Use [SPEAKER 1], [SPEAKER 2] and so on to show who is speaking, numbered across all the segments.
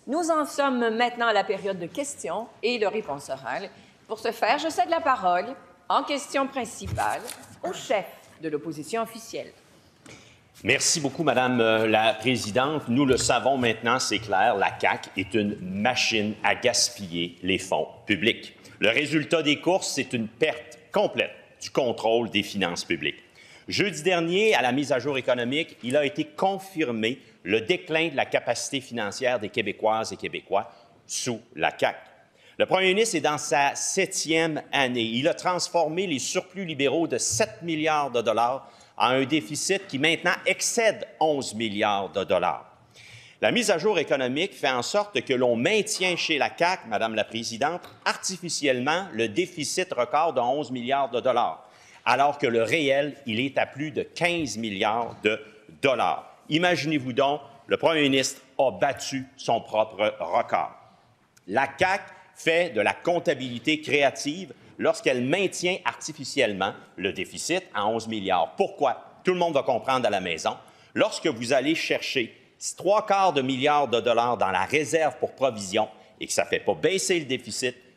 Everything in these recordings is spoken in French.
[SPEAKER 1] Nous en sommes maintenant à la période de questions et de réponses orales. Pour ce faire, je cède la parole en question principale au chef de l'opposition officielle.
[SPEAKER 2] Merci beaucoup, Madame la Présidente. Nous le savons maintenant, c'est clair, la CAQ est une machine à gaspiller les fonds publics. Le résultat des courses, c'est une perte complète du contrôle des finances publiques. Jeudi dernier, à la mise à jour économique, il a été confirmé le déclin de la capacité financière des Québécoises et Québécois sous la CAQ. Le premier ministre est dans sa 7e année. Il a transformé les surplus libéraux de 7 milliards de dollars en un déficit qui maintenant excède 11 milliards de dollars. La mise à jour économique fait en sorte que l'on maintient chez la CAQ, Madame la Présidente, artificiellement le déficit record de 11 milliards de dollars, alors que le réel, il est à plus de 15 milliards de dollars. Imaginez-vous donc, le premier ministre a battu son propre record. La CAQ fait de la comptabilité créative lorsqu'elle maintient artificiellement le déficit à 11 milliards. Pourquoi? Tout le monde va comprendre à la maison. Lorsque vous allez chercher 3/4 de milliard de dollars dans la réserve pour provision et que ça ne fait pas baisser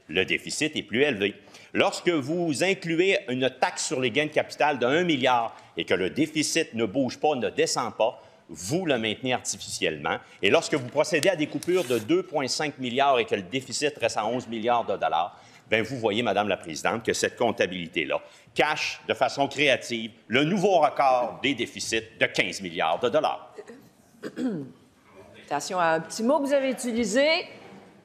[SPEAKER 2] le déficit est plus élevé. Lorsque vous incluez une taxe sur les gains de capital de 1 milliard et que le déficit ne bouge pas, ne descend pas, vous le maintenez artificiellement. Et lorsque vous procédez à des coupures de 2,5 milliards et que le déficit reste à 11 milliards de dollars, bien, vous voyez, Madame la Présidente, que cette comptabilité-là cache de façon créative le nouveau record des déficits de 15 milliards de dollars.
[SPEAKER 1] Attention à un petit mot que vous avez utilisé.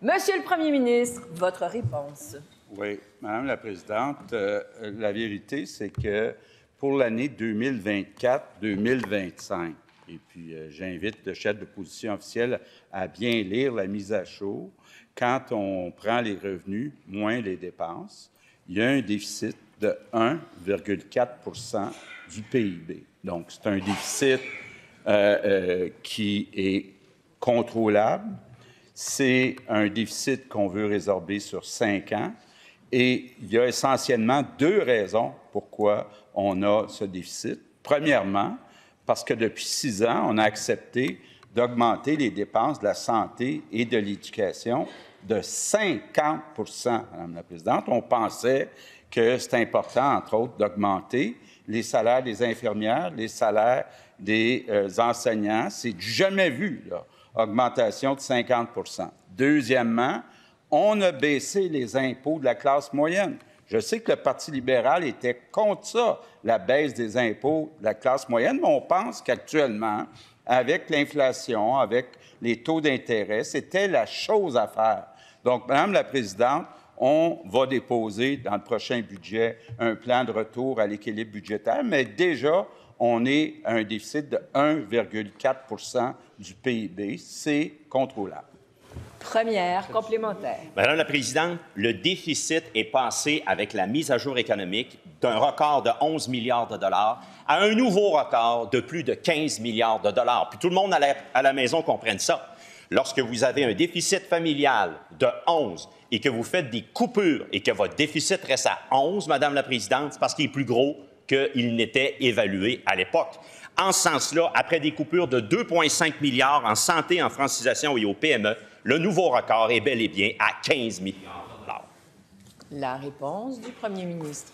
[SPEAKER 1] Monsieur le Premier ministre, votre réponse.
[SPEAKER 3] Oui, Madame la Présidente, la vérité, c'est que pour l'année 2024-2025, et puis j'invite le chef de l'opposition officielle à bien lire la mise à jour, quand on prend les revenus moins les dépenses, il y a un déficit de 1,4 du PIB. Donc, c'est un déficit qui est contrôlable. C'est un déficit qu'on veut résorber sur 5 ans. Et il y a essentiellement 2 raisons pourquoi on a ce déficit. Premièrement, parce que depuis 6 ans, on a accepté d'augmenter les dépenses de la santé et de l'éducation de 50 Madame la Présidente. On pensait que c'est important, entre autres, d'augmenter les salaires des infirmières, les salaires des enseignants. C'est jamais vu, là, augmentation de 50 Deuxièmement, on a baissé les impôts de la classe moyenne. Je sais que le Parti libéral était contre ça, la baisse des impôts de la classe moyenne, mais on pense qu'actuellement, avec l'inflation, avec les taux d'intérêt, c'était la chose à faire. Donc, Madame la Présidente, on va déposer dans le prochain budget un plan de retour à l'équilibre budgétaire, mais déjà, on est à un déficit de 1,4 du PIB. C'est contrôlable.
[SPEAKER 1] Première complémentaire.
[SPEAKER 2] Madame la Présidente, le déficit est passé avec la mise à jour économique d'un record de 11 milliards de dollars à un nouveau record de plus de 15 milliards de dollars. Puis tout le monde à la maison comprenne ça. Lorsque vous avez un déficit familial de 11 et que vous faites des coupures et que votre déficit reste à 11, Madame la Présidente, c'est parce qu'il est plus gros qu'il n'était évalué à l'époque. En ce sens-là, après des coupures de 2,5 milliards en santé, en francisation et au PME, le nouveau record est bel et bien à 15 milliards de dollars.
[SPEAKER 1] La réponse du Premier ministre.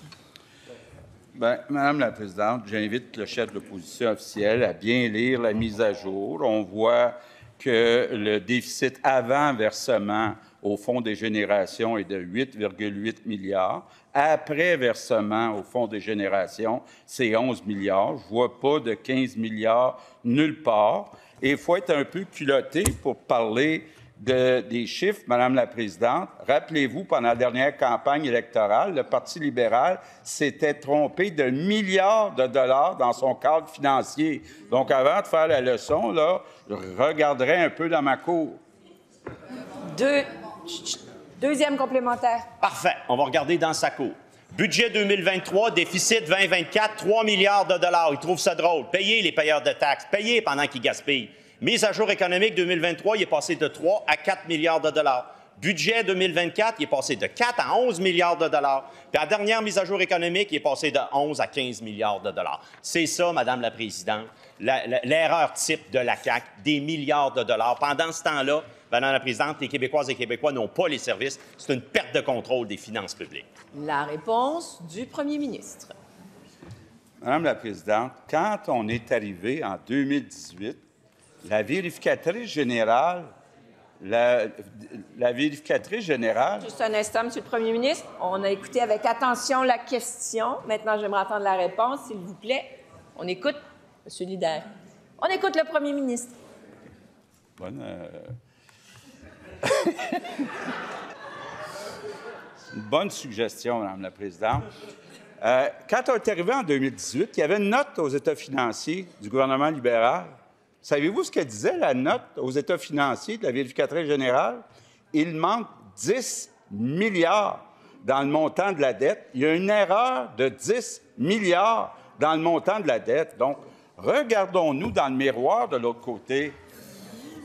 [SPEAKER 3] Bien, Madame la Présidente, j'invite le chef de l'opposition officielle à bien lire la mise à jour. On voit que le déficit avant versement au Fonds des générations est de 8,8 milliards. Après versement au Fonds des générations, c'est 11 milliards. Je ne vois pas de 15 milliards nulle part. Et il faut être un peu culotté pour parler des chiffres, Madame la Présidente. Rappelez-vous, pendant la dernière campagne électorale, le Parti libéral s'était trompé de milliards de dollars dans son cadre financier. Donc, avant de faire la leçon, là, je regarderai un peu dans ma cour.
[SPEAKER 1] Deuxième complémentaire.
[SPEAKER 2] Parfait. On va regarder dans sa cour. Budget 2023, déficit 2024, 3 milliards de dollars. Ils trouvent ça drôle. Payez les payeurs de taxes. Payez pendant qu'ils gaspillent. Mise à jour économique 2023, il est passé de 3 à 4 milliards de dollars. Budget 2024, il est passé de 4 à 11 milliards de dollars. Puis à la dernière mise à jour économique, il est passé de 11 à 15 milliards de dollars. C'est ça, Madame la Présidente, l'erreur type de la CAQ, des milliards de dollars. Pendant ce temps-là, Madame la Présidente, les Québécoises et Québécois n'ont pas les services. C'est une perte de contrôle des finances publiques.
[SPEAKER 1] La réponse du premier ministre.
[SPEAKER 3] Madame la Présidente, quand on est arrivé en 2018, la vérificatrice générale, la vérificatrice générale...
[SPEAKER 1] Juste un instant, Monsieur le Premier ministre. On a écouté avec attention la question. Maintenant, j'aimerais entendre la réponse, s'il vous plaît. On écoute, Monsieur Lider. On écoute le Premier ministre.
[SPEAKER 3] Bonne... C'est une bonne suggestion, Madame la Présidente. Quand on est arrivé en 2018, il y avait une note aux états financiers du gouvernement libéral. Savez-vous ce que disait la note aux états financiers de la vérificatrice générale? Il manque 10 milliards dans le montant de la dette. Il y a une erreur de 10 milliards dans le montant de la dette. Donc, regardons-nous dans le miroir de l'autre côté.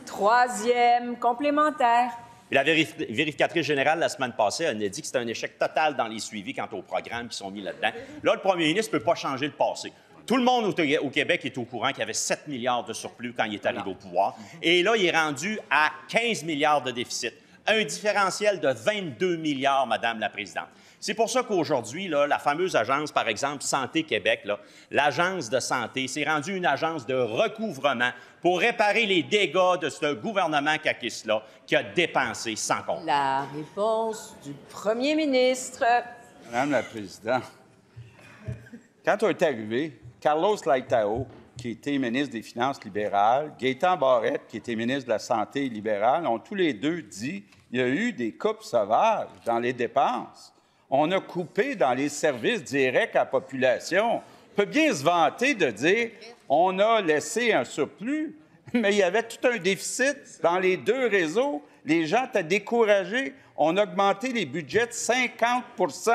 [SPEAKER 1] Troisième complémentaire.
[SPEAKER 2] Et la vérificatrice générale, la semaine passée, elle a dit que c'était un échec total dans les suivis quant aux programmes qui sont mis là-dedans. Là, le premier ministre ne peut pas changer le passé. Tout le monde au Québec est au courant qu'il y avait 7 milliards de surplus quand il est arrivé au pouvoir. Et là, il est rendu à 15 milliards de déficit. Un différentiel de 22 milliards, Madame la Présidente. C'est pour ça qu'aujourd'hui, la fameuse agence, par exemple, Santé Québec, l'agence de santé, s'est rendue une agence de recouvrement pour réparer les dégâts de ce gouvernement caquiste-là qui a dépensé sans compte.
[SPEAKER 1] La réponse du premier ministre.
[SPEAKER 3] Madame la Présidente, quand on est arrivé, Carlos Laitao, qui était ministre des Finances libérales, Gaétan Barrette, qui était ministre de la Santé libérale, ont tous les deux dit qu'il y a eu des coupes sauvages dans les dépenses. On a coupé dans les services directs à la population. On peut bien se vanter de dire on a laissé un surplus, mais il y avait tout un déficit dans les deux réseaux. Les gens étaient découragés. On a augmenté les budgets de 50 %.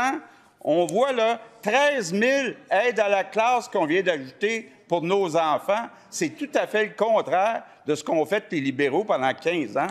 [SPEAKER 3] On voit là 13 000 aides à la classe qu'on vient d'ajouter pour nos enfants. C'est tout à fait le contraire de ce qu'ont fait les libéraux pendant 15 ans.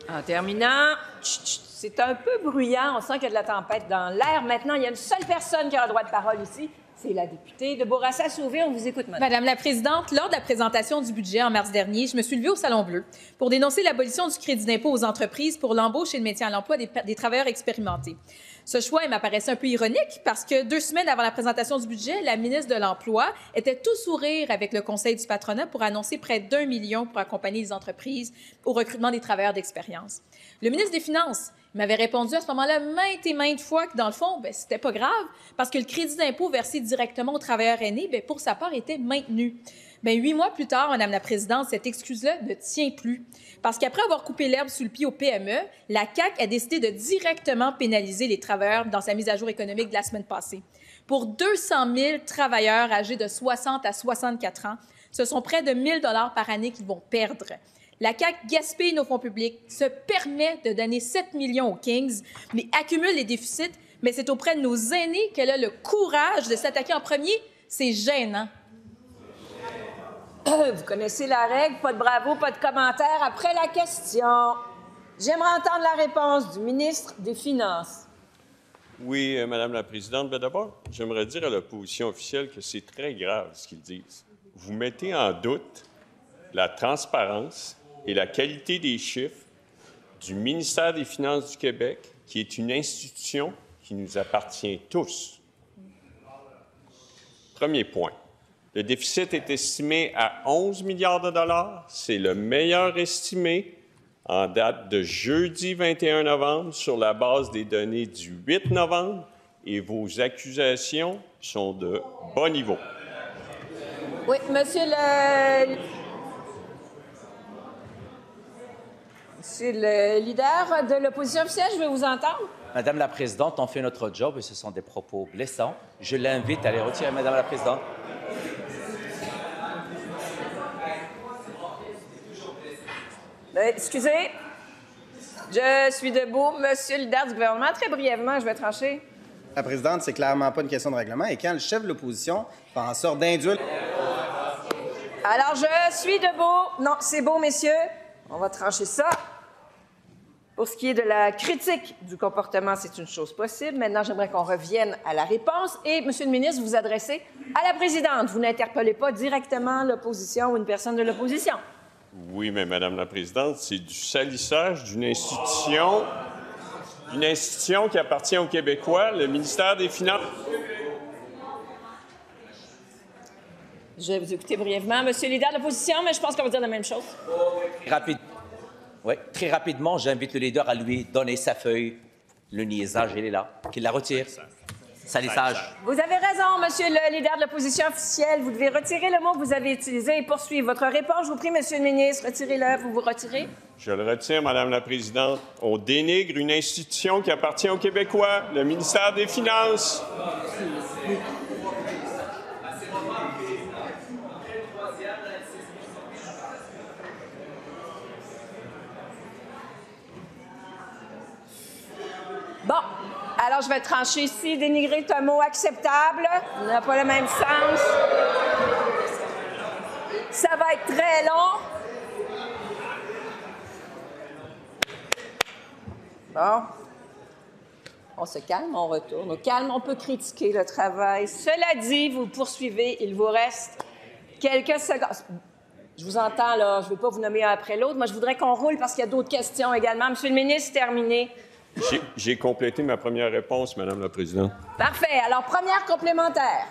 [SPEAKER 1] En terminant, c'est un peu bruyant. On sent qu'il y a de la tempête dans l'air. Maintenant, il y a une seule personne qui a le droit de parole ici. C'est la députée de Bourassa-Sauvé. On vous écoute, madame.
[SPEAKER 4] Madame la Présidente, lors de la présentation du budget en mars dernier, je me suis levée au Salon Bleu pour dénoncer l'abolition du crédit d'impôt aux entreprises pour l'embauche et le maintien à l'emploi des travailleurs expérimentés. Ce choix, il m'apparaissait un peu ironique parce que 2 semaines avant la présentation du budget, la ministre de l'Emploi était tout sourire avec le Conseil du patronat pour annoncer près d'1 million pour accompagner les entreprises au recrutement des travailleurs d'expérience. Le ministre des Finances m'avait répondu à ce moment-là maintes et maintes fois que, dans le fond, c'était pas grave parce que le crédit d'impôt versé directement aux travailleurs aînés, pour sa part, était maintenu. 8 mois plus tard, Madame la Présidente, cette excuse-là ne tient plus. Parce qu'après avoir coupé l'herbe sous le pied aux PME, la CAQ a décidé de directement pénaliser les travailleurs dans sa mise à jour économique de la semaine passée. Pour 200 000 travailleurs âgés de 60 à 64 ans, ce sont près de 1 000 $ par année qu'ils vont perdre. La CAQ gaspille nos fonds publics, se permet de donner 7 millions aux Kings, mais accumule les déficits, mais c'est auprès de nos aînés qu'elle a le courage de s'attaquer en premier. C'est gênant.
[SPEAKER 1] Vous connaissez la règle, pas de bravo, pas de commentaire après la question. J'aimerais entendre la réponse du ministre des Finances.
[SPEAKER 5] Oui, Madame la Présidente. D'abord, j'aimerais dire à l'opposition officielle que c'est très grave ce qu'ils disent. Vous mettez en doute la transparence et la qualité des chiffres du ministère des Finances du Québec, qui est une institution qui nous appartient tous. Premier point. Le déficit est estimé à 11 milliards de dollars. C'est le meilleur estimé en date de jeudi 21 novembre sur la base des données du 8 novembre et vos accusations sont de bas niveau.
[SPEAKER 1] Oui, Monsieur le leader de l'opposition officielle, je veux vous entendre.
[SPEAKER 6] Madame la Présidente, on fait notre job et ce sont des propos blessants. Je l'invite à les retirer, Madame la Présidente.
[SPEAKER 1] Excusez, je suis debout. Monsieur le leader du gouvernement, très brièvement, je vais trancher.
[SPEAKER 7] La Présidente, c'est clairement pas une question de règlement. Et quand le chef de l'opposition fait en sorte d'induire...
[SPEAKER 1] Alors, je suis debout. Non, c'est beau, messieurs. On va trancher ça. Pour ce qui est de la critique du comportement, c'est une chose possible. Maintenant, j'aimerais qu'on revienne à la réponse. Et, Monsieur le ministre, vous vous adressez à la présidente. Vous n'interpellez pas directement l'opposition ou une personne de l'opposition.
[SPEAKER 5] Oui, mais Madame la présidente, c'est du salissage d'une institution qui appartient aux Québécois, le ministère des Finances.
[SPEAKER 1] Je vais vous écouter brièvement, Monsieur le leader de l'opposition, mais je pense qu'on va dire la même chose.
[SPEAKER 6] Très rapidement, j'invite le leader à lui donner sa feuille. Le niaisage, il est là. Qu'il la retire. Salissage.
[SPEAKER 1] Vous avez raison, Monsieur le leader de l'opposition officielle. Vous devez retirer le mot que vous avez utilisé et poursuivre votre réponse. Je vous prie, Monsieur le ministre, retirez-le. Vous vous retirez?
[SPEAKER 5] Je le retire, Madame la présidente. On dénigre une institution qui appartient aux Québécois, le ministère des Finances.
[SPEAKER 1] Bon, alors je vais trancher ici. Dénigrer est un mot acceptable. Il n'a pas le même sens. Ça va être très long. Bon. On se calme, on retourne. Au calme, on peut critiquer le travail. Cela dit, vous poursuivez. Il vous reste quelques secondes. Je vous entends, là. Je ne vais pas vous nommer un après l'autre. Moi, je voudrais qu'on roule parce qu'il y a d'autres questions également. Monsieur le ministre, terminé.
[SPEAKER 5] J'ai complété ma première réponse, Madame la présidente.
[SPEAKER 1] Parfait. Alors, première complémentaire.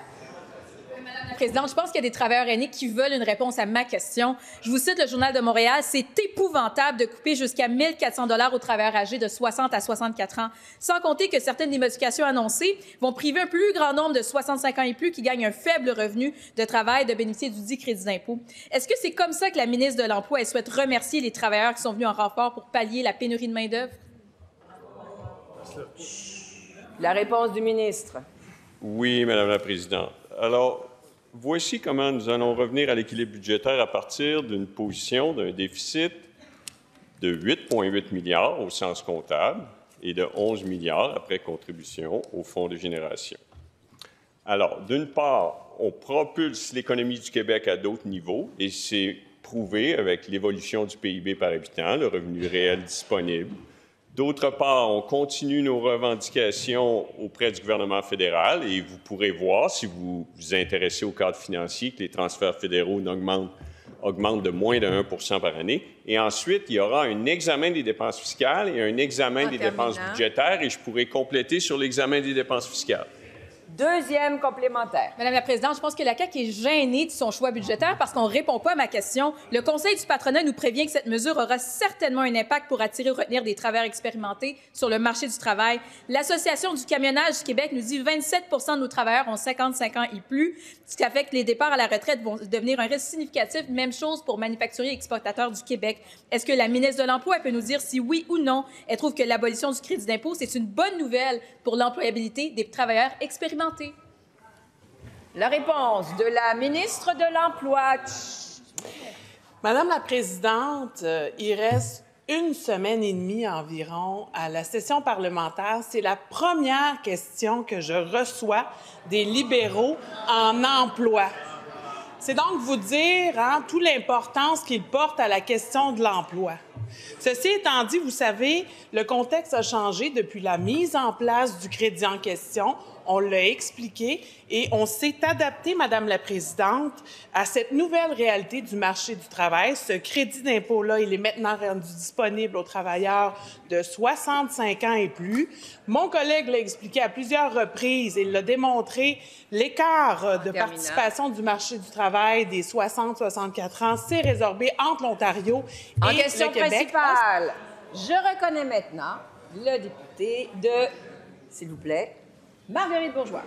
[SPEAKER 4] Madame la présidente, je pense qu'il y a des travailleurs aînés qui veulent une réponse à ma question. Je vous cite le Journal de Montréal. C'est épouvantable de couper jusqu'à 1 400 $ aux travailleurs âgés de 60 à 64 ans. Sans compter que certaines des modifications annoncées vont priver un plus grand nombre de 65 ans et plus qui gagnent un faible revenu de travail de bénéficier du dit crédit d'impôt. Est-ce que c'est comme ça que la ministre de l'Emploi elle souhaite remercier les travailleurs qui sont venus en renfort pour pallier la pénurie de main-d'œuvre?
[SPEAKER 1] La réponse du ministre.
[SPEAKER 5] Oui, Madame la présidente. Alors, voici comment nous allons revenir à l'équilibre budgétaire à partir d'une position d'un déficit de 8,8 milliards au sens comptable et de 11 milliards après contribution au Fonds de génération. Alors, d'une part, on propulse l'économie du Québec à d'autres niveaux et c'est prouvé avec l'évolution du PIB par habitant, le revenu réel disponible. D'autre part, on continue nos revendications auprès du gouvernement fédéral et vous pourrez voir, si vous vous intéressez au cadre financier, que les transferts fédéraux augmentent de moins de 1 % par année. Et ensuite, il y aura un examen des dépenses fiscales et un examen des dépenses budgétaires et je pourrai compléter sur l'examen des dépenses fiscales.
[SPEAKER 1] Deuxième complémentaire.
[SPEAKER 4] Madame la présidente, je pense que la CAQ est gênée de son choix budgétaire parce qu'on ne répond pas à ma question. Le Conseil du patronat nous prévient que cette mesure aura certainement un impact pour attirer ou retenir des travailleurs expérimentés sur le marché du travail. L'Association du camionnage du Québec nous dit que 27 % de nos travailleurs ont 55 ans et plus, ce qui fait que les départs à la retraite vont devenir un risque significatif. Même chose pour manufacturiers et exportateurs du Québec. Est-ce que la ministre de l'Emploi peut nous dire si oui ou non elle trouve que l'abolition du crédit d'impôt, c'est une bonne nouvelle pour l'employabilité des travailleurs expérimentés?
[SPEAKER 1] La réponse de la ministre de l'Emploi.
[SPEAKER 8] Madame la présidente, il reste une semaine et demie environ à la session parlementaire. C'est la première question que je reçois des libéraux en emploi. C'est donc vous dire toute l'importance qu'ils portent à la question de l'emploi. Ceci étant dit, vous savez, le contexte a changé depuis la mise en place du crédit en question. On l'a expliqué et on s'est adapté, Madame la présidente, à cette nouvelle réalité du marché du travail. Ce crédit d'impôt-là, il est maintenant rendu disponible aux travailleurs de 65 ans et plus. Mon collègue l'a expliqué à plusieurs reprises et il l'a démontré, l'écart de participation du marché du travail des 60-64 ans s'est résorbé entre l'Ontario et le Québec. En
[SPEAKER 1] question principale, je reconnais maintenant le député de, s'il vous plaît, Marguerite Bourgeois.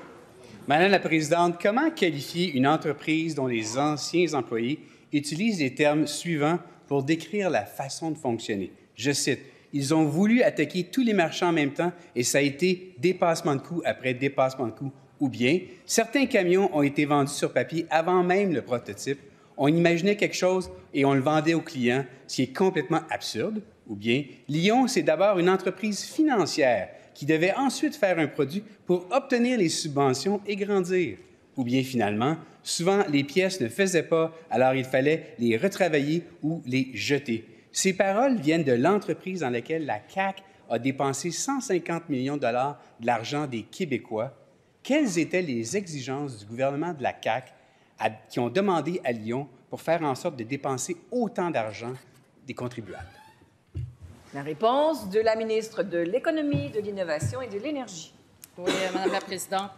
[SPEAKER 9] Madame la présidente, comment qualifier une entreprise dont les anciens employés utilisent les termes suivants pour décrire la façon de fonctionner? Je cite, « Ils ont voulu attaquer tous les marchands en même temps et ça a été dépassement de coûts après dépassement de coûts. » Ou bien, certains camions ont été vendus sur papier avant même le prototype. On imaginait quelque chose et on le vendait aux clients, ce qui est complètement absurde. Ou bien, Lion, c'est d'abord une entreprise financière qui devait ensuite faire un produit pour obtenir les subventions et grandir. Ou bien finalement, souvent les pièces ne faisaient pas, alors il fallait les retravailler ou les jeter. Ces paroles viennent de l'entreprise dans laquelle la CAQ a dépensé 150 millions de dollars de l'argent des Québécois. Quelles étaient les exigences du gouvernement de la CAQ qui ont demandé à Lyon pour faire en sorte de dépenser autant d'argent des contribuables?
[SPEAKER 1] La réponse de la ministre de l'Économie, de l'Innovation et de l'Énergie.
[SPEAKER 10] Oui, Madame la Présidente.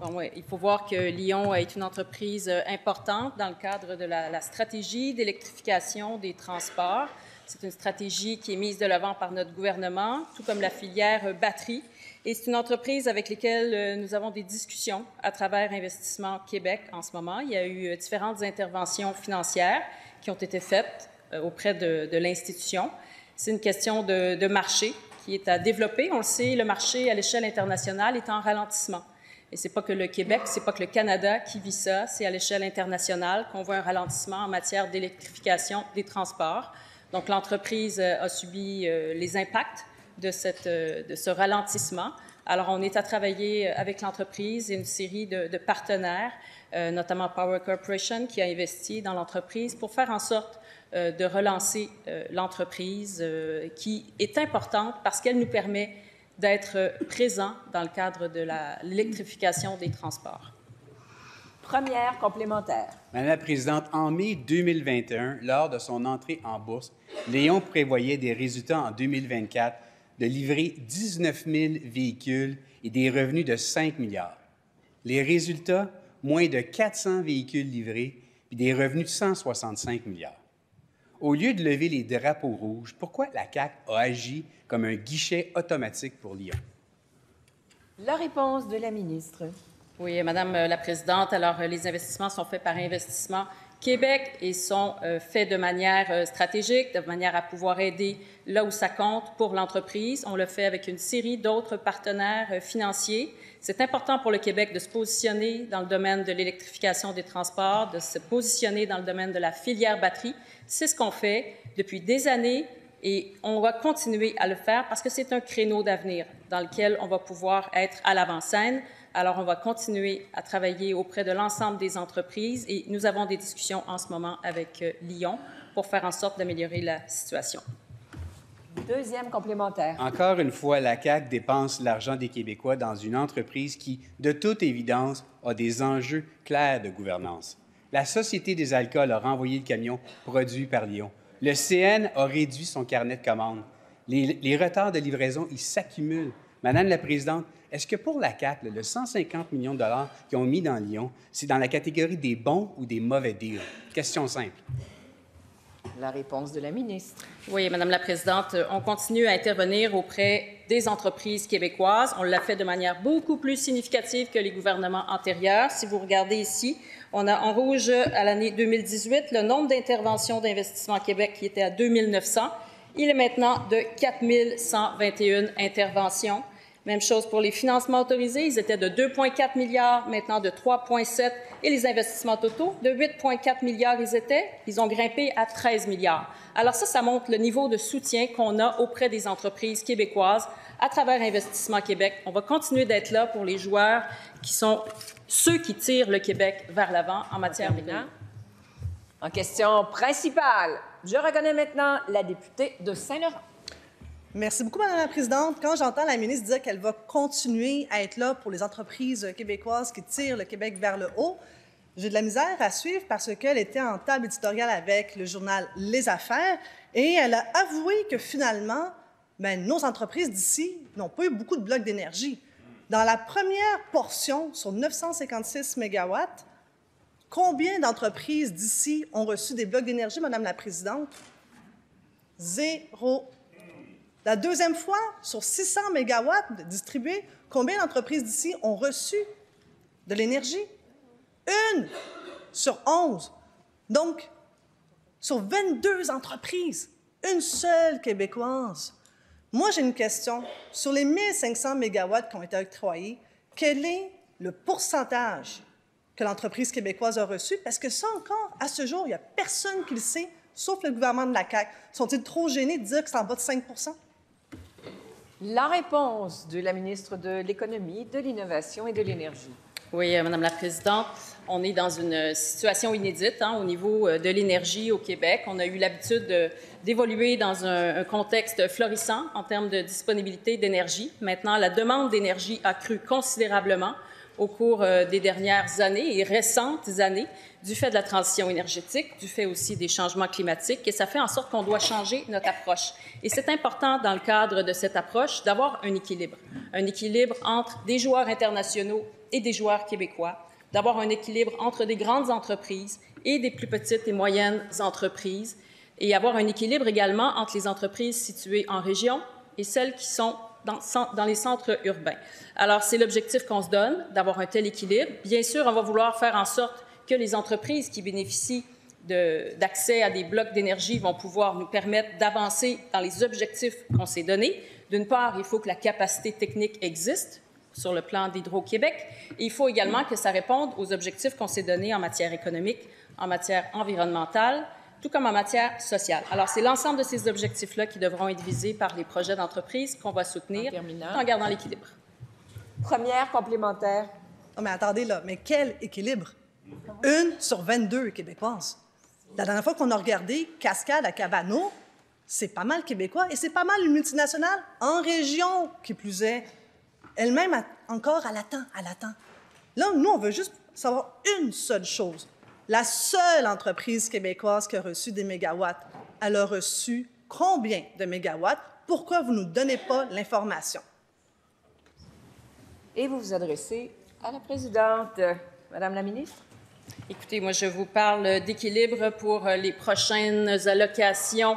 [SPEAKER 10] Bon, oui, il faut voir que Lyon est une entreprise importante dans le cadre de la stratégie d'électrification des transports. C'est une stratégie qui est mise de l'avant par notre gouvernement, tout comme la filière batterie. Et c'est une entreprise avec laquelle nous avons des discussions à travers Investissement Québec en ce moment. Il y a eu différentes interventions financières qui ont été faites auprès de l'institution. C'est une question de marché qui est à développer. On le sait, le marché à l'échelle internationale est en ralentissement. Et ce n'est pas que le Québec, ce n'est pas que le Canada qui vit ça, c'est à l'échelle internationale qu'on voit un ralentissement en matière d'électrification des transports. Donc, l'entreprise a subi les impacts de ce ralentissement. Alors, on est à travailler avec l'entreprise et une série de partenaires, notamment Power Corporation, qui a investi dans l'entreprise pour faire en sorte de relancer l'entreprise, qui est importante parce qu'elle nous permet d'être présents dans le cadre de l'électrification des transports.
[SPEAKER 1] Première complémentaire.
[SPEAKER 9] Madame la Présidente, en mai 2021, lors de son entrée en bourse, Léon prévoyait des résultats en 2024 de livrer 19 000 véhicules et des revenus de 5 milliards. Les résultats, moins de 400 véhicules livrés et des revenus de 165 milliards. Au lieu de lever les drapeaux rouges, pourquoi la CAQ a agi comme un guichet automatique pour Lyon?
[SPEAKER 1] La réponse de la ministre.
[SPEAKER 10] Oui, Madame la Présidente, alors les investissements sont faits par Investissement Québec et sont faits de manière stratégique, de manière à pouvoir aider là où ça compte pour l'entreprise. On le fait avec une série d'autres partenaires financiers. C'est important pour le Québec de se positionner dans le domaine de l'électrification des transports, de se positionner dans le domaine de la filière batterie. C'est ce qu'on fait depuis des années et on va continuer à le faire parce que c'est un créneau d'avenir dans lequel on va pouvoir être à l'avant-scène. Alors, on va continuer à travailler auprès de l'ensemble des entreprises et nous avons des discussions en ce moment avec Lyon pour faire en sorte d'améliorer la situation.
[SPEAKER 1] Deuxième complémentaire.
[SPEAKER 9] Encore une fois, la CAQ dépense l'argent des Québécois dans une entreprise qui, de toute évidence, a des enjeux clairs de gouvernance. La Société des alcools a renvoyé le camion produit par Lyon. Le CN a réduit son carnet de commandes. Les retards de livraison, ils s'accumulent. Madame la Présidente, est-ce que pour la CAQ, le 150 millions de dollars qu'ils ont mis dans Lyon, c'est dans la catégorie des bons ou des mauvais deals? Question simple.
[SPEAKER 1] La réponse de la ministre.
[SPEAKER 10] Oui, Madame la Présidente, on continue à intervenir auprès des entreprises québécoises. On l'a fait de manière beaucoup plus significative que les gouvernements antérieurs. Si vous regardez ici, on a en rouge à l'année 2018 le nombre d'interventions d'Investissement Québec qui était à 2 900. Il est maintenant de 4 121 interventions. Même chose pour les financements autorisés. Ils étaient de 2,4 milliards, maintenant de 3,7. Et les investissements totaux, de 8,4 milliards ils ont grimpé à 13 milliards. Alors ça montre le niveau de soutien qu'on a auprès des entreprises québécoises à travers Investissement Québec. On va continuer d'être là pour les joueurs qui sont ceux qui tirent le Québec vers l'avant en matière d'économie.
[SPEAKER 1] En question principale, je reconnais maintenant la députée de Saint-Laurent.
[SPEAKER 11] Merci beaucoup, Madame la Présidente. Quand j'entends la ministre dire qu'elle va continuer à être là pour les entreprises québécoises qui tirent le Québec vers le haut, j'ai de la misère à suivre parce qu'elle était en table éditoriale avec le journal Les Affaires et elle a avoué que finalement, nos entreprises d'ici n'ont pas eu beaucoup de blocs d'énergie. Dans la première portion, sur 956 mégawatts, combien d'entreprises d'ici ont reçu des blocs d'énergie, Madame la Présidente? 0. La deuxième fois, sur 600 mégawatts distribués, combien d'entreprises d'ici ont reçu de l'énergie? 1 sur 11. Donc, sur 22 entreprises, une seule québécoise. Moi, j'ai une question. Sur les 1500 mégawatts qui ont été octroyés, quel est le pourcentage que l'entreprise québécoise a reçu? Parce que ça encore, à ce jour, il n'y a personne qui le sait, sauf le gouvernement de la CAQ. Sont-ils trop gênés de dire que c'est en bas de 5 %?
[SPEAKER 1] La réponse de la ministre de l'Économie, de l'Innovation et de l'Énergie.
[SPEAKER 10] Oui, Madame la Présidente. On est dans une situation inédite au niveau de l'énergie au Québec. On a eu l'habitude d'évoluer dans un contexte florissant en termes de disponibilité d'énergie. Maintenant, la demande d'énergie a cru considérablement au cours des dernières années et récentes années du fait de la transition énergétique, du fait aussi des changements climatiques, et ça fait en sorte qu'on doit changer notre approche. Et c'est important, dans le cadre de cette approche, d'avoir un équilibre entre des joueurs internationaux et des joueurs québécois, d'avoir un équilibre entre des grandes entreprises et des plus petites et moyennes entreprises, et avoir un équilibre également entre les entreprises situées en région et celles qui sont dans les centres urbains. Alors, c'est l'objectif qu'on se donne, d'avoir un tel équilibre. Bien sûr, on va vouloir faire en sorte que les entreprises qui bénéficient d'accès à des blocs d'énergie vont pouvoir nous permettre d'avancer dans les objectifs qu'on s'est donnés. D'une part, il faut que la capacité technique existe sur le plan d'Hydro-Québec, et il faut également que ça réponde aux objectifs qu'on s'est donnés en matière économique, en matière environnementale, tout comme en matière sociale. Alors, c'est l'ensemble de ces objectifs-là qui devront être visés par les projets d'entreprise qu'on va soutenir en gardant l'équilibre.
[SPEAKER 1] Première complémentaire.
[SPEAKER 11] Non, mais attendez, là, mais quel équilibre? 1 sur 22 québécoises. La dernière fois qu'on a regardé Cascade à Cabano, c'est pas mal québécois et c'est pas mal une multinationale en région, qui plus est. Elle-même, encore, elle attend. Là, nous, on veut juste savoir une seule chose. La seule entreprise québécoise qui a reçu des mégawatts, elle a reçu combien de mégawatts? Pourquoi vous ne nous donnez pas l'information?
[SPEAKER 1] Et vous vous adressez à la présidente. Madame la ministre.
[SPEAKER 10] Écoutez, moi, je vous parle d'équilibre pour les prochaines allocations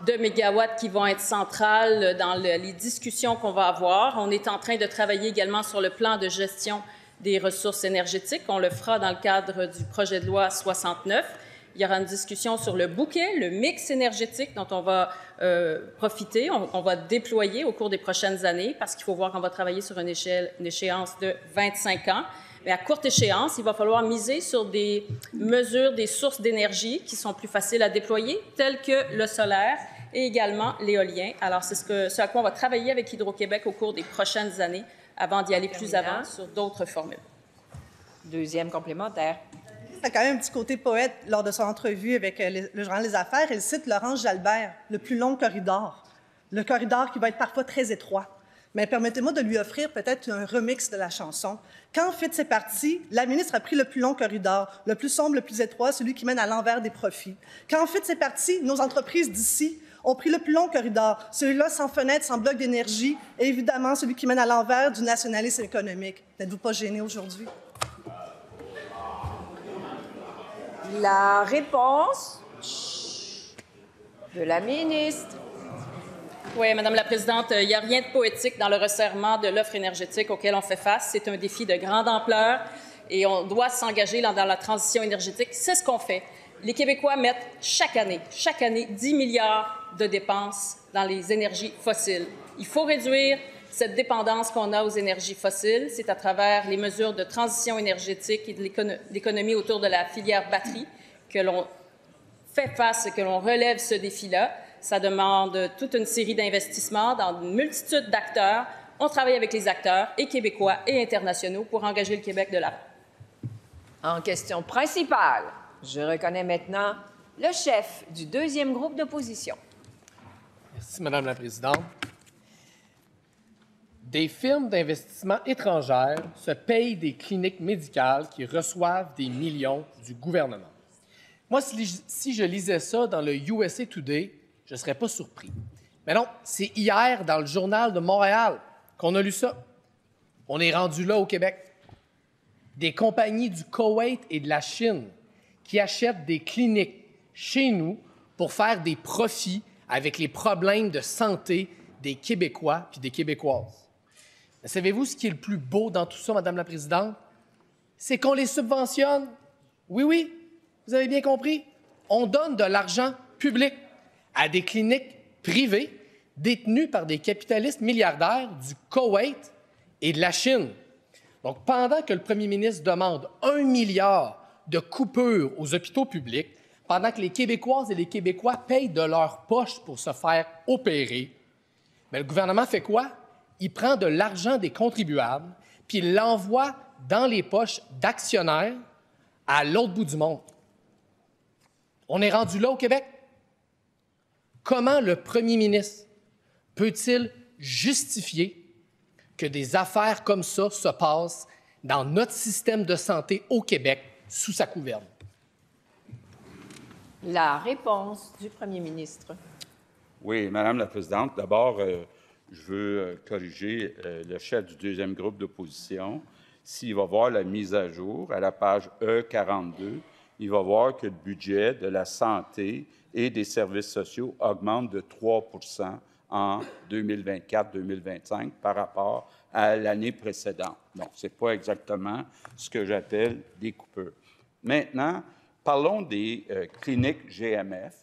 [SPEAKER 10] de mégawatts qui vont être centrales dans les discussions qu'on va avoir. On est en train de travailler également sur le plan de gestion des ressources énergétiques. On le fera dans le cadre du projet de loi 69. Il y aura une discussion sur le bouquet, le mix énergétique dont on va profiter, on va déployer au cours des prochaines années, parce qu'il faut voir qu'on va travailler sur une échéance de 25 ans. Mais à courte échéance, il va falloir miser sur des mesures, des sources d'énergie qui sont plus faciles à déployer, telles que le solaire et également l'éolien. Alors, c'est ce à quoi on va travailler avec Hydro-Québec au cours des prochaines années avant d'y aller plus avant sur d'autres formules.
[SPEAKER 1] Deuxième complémentaire.
[SPEAKER 11] Il a quand même un petit côté poète lors de son entrevue avec le journal Les Affaires. Elle cite Laurence Jalbert, le plus long corridor. Le corridor qui va être parfois très étroit. Mais permettez-moi de lui offrir peut-être un remix de la chanson. Quand Fit c'est parti, la ministre a pris le plus long corridor, le plus sombre, le plus étroit, celui qui mène à l'envers des profits. Quand Fit c'est parti, nos entreprises d'ici ont pris le plus long corridor, celui-là sans fenêtre, sans bloc d'énergie, et évidemment celui qui mène à l'envers du nationalisme économique. N'êtes-vous pas gêné aujourd'hui?
[SPEAKER 1] La réponse de la ministre.
[SPEAKER 10] Oui, Madame la Présidente, il n'y a rien de poétique dans le resserrement de l'offre énergétique auquel on fait face. C'est un défi de grande ampleur et on doit s'engager dans la transition énergétique. C'est ce qu'on fait. Les Québécois mettent chaque année 10 milliards de dépenses dans les énergies fossiles. Il faut réduire cette dépendance qu'on a aux énergies fossiles. C'est à travers les mesures de transition énergétique et de l'économie autour de la filière batterie que l'on fait face et que l'on relève ce défi-là. Ça demande toute une série d'investissements dans une multitude d'acteurs. On travaille avec les acteurs, et québécois et internationaux, pour engager le Québec de l'avant.
[SPEAKER 1] En question principale, je reconnais maintenant le chef du deuxième groupe d'opposition.
[SPEAKER 12] Merci, Madame la Présidente. Des firmes d'investissement étrangères se payent des cliniques médicales qui reçoivent des millions du gouvernement. Moi, si je lisais ça dans le USA Today, je ne serais pas surpris. Mais non, c'est hier, dans le Journal de Montréal, qu'on a lu ça. On est rendu là au Québec. Des compagnies du Koweït et de la Chine qui achètent des cliniques chez nous pour faire des profits avec les problèmes de santé des Québécois et des Québécoises. Mais savez-vous ce qui est le plus beau dans tout ça, Madame la Présidente? C'est qu'on les subventionne. Oui, vous avez bien compris. On donne de l'argent public à des cliniques privées détenues par des capitalistes milliardaires du Koweït et de la Chine. Donc, pendant que le premier ministre demande 1 milliard de coupures aux hôpitaux publics, pendant que les Québécoises et les Québécois payent de leur poche pour se faire opérer, bien, le gouvernement fait quoi? Il prend de l'argent des contribuables, puis il l'envoie dans les poches d'actionnaires à l'autre bout du monde. On est rendu là au Québec. Comment le premier ministre peut-il justifier que des affaires comme ça se passent dans notre système de santé au Québec sous sa gouverne?
[SPEAKER 1] La réponse du premier ministre.
[SPEAKER 3] Oui, Madame la Présidente, d'abord, je veux corriger le chef du deuxième groupe d'opposition. S'il va voir la mise à jour à la page E42, il va voir que le budget de la santé et des services sociaux augmente de 3 en 2024-2025 par rapport à l'année précédente. Donc, ce n'est pas exactement ce que j'appelle des coupures. Maintenant, parlons des cliniques GMF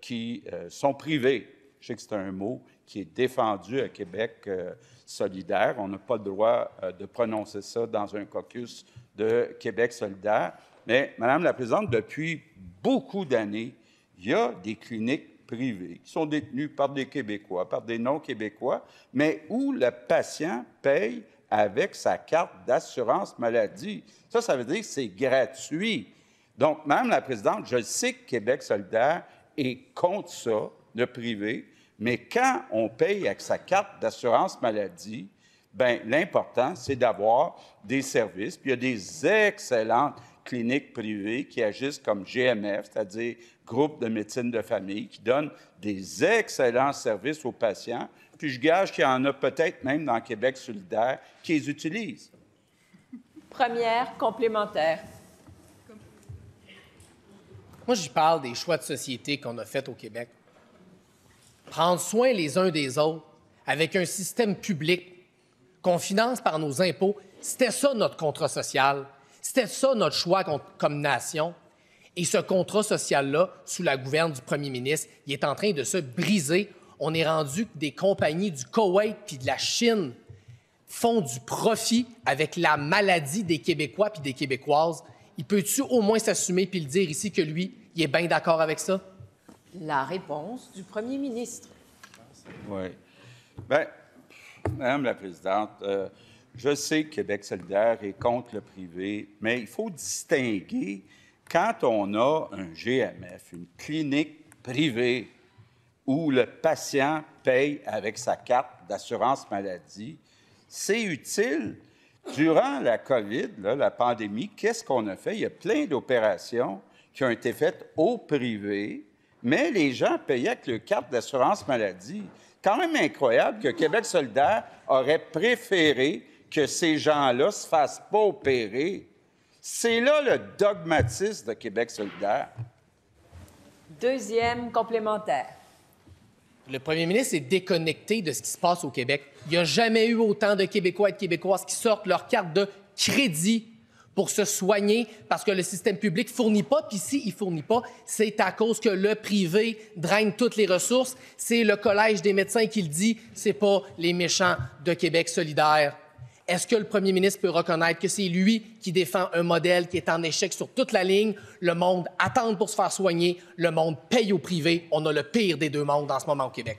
[SPEAKER 3] qui sont privées. Je sais que c'est un mot qui est défendu à Québec solidaire. On n'a pas le droit de prononcer ça dans un caucus de Québec solidaire. Mais, Madame la Présidente, depuis beaucoup d'années, il y a des cliniques privées qui sont détenues par des Québécois, par des non-Québécois, mais où le patient paye avec sa carte d'assurance maladie. Ça veut dire que c'est gratuit. Donc, Madame la Présidente, je sais que Québec solidaire est contre ça, le privé, mais quand on paye avec sa carte d'assurance maladie, bien, l'important, c'est d'avoir des services. Puis il y a des excellentes cliniques privées qui agissent comme GMF, c'est-à-dire groupe de médecine de famille, qui donnent des excellents services aux patients. Puis je gage qu'il y en a peut-être même dans Québec solidaire qui les utilisent.
[SPEAKER 1] Première complémentaire.
[SPEAKER 12] Moi, j'y parle des choix de société qu'on a faits au Québec. Prendre soin les uns des autres avec un système public qu'on finance par nos impôts, c'était ça notre contrat social. C'était ça notre choix comme nation. Et ce contrat social-là, sous la gouverne du premier ministre, il est en train de se briser. On est rendu que des compagnies du Koweït puis de la Chine font du profit avec la maladie des Québécois puis des Québécoises. Il peut-tu au moins s'assumer puis le dire ici que lui, il est bien d'accord avec ça?
[SPEAKER 1] La réponse du premier ministre.
[SPEAKER 3] Oui. Bien, Madame la Présidente, je sais que Québec solidaire est contre le privé, mais il faut distinguer quand on a un GMF, une clinique privée, où le patient paye avec sa carte d'assurance maladie, c'est utile. Durant la COVID, là, la pandémie, qu'est-ce qu'on a fait? Il y a plein d'opérations qui ont été faites au privé, mais les gens payaient avec leur carte d'assurance maladie. Quand même incroyable que Québec solidaire aurait préféré que ces gens-là ne se fassent pas opérer. C'est là le dogmatisme de Québec solidaire.
[SPEAKER 1] Deuxième complémentaire.
[SPEAKER 12] Le premier ministre est déconnecté de ce qui se passe au Québec. Il n'y a jamais eu autant de Québécois et de Québécoises qui sortent leur carte de crédit pour se soigner parce que le système public ne fournit pas. Puis s'il ne fournit pas, c'est à cause que le privé draine toutes les ressources. C'est le Collège des médecins qui le dit, c'est pas les méchants de Québec solidaire. Est-ce que le premier ministre peut reconnaître que c'est lui qui défend un modèle qui est en échec sur toute la ligne? Le monde attend pour se faire soigner, le monde paye au privé. On a le pire des deux mondes en ce moment au Québec.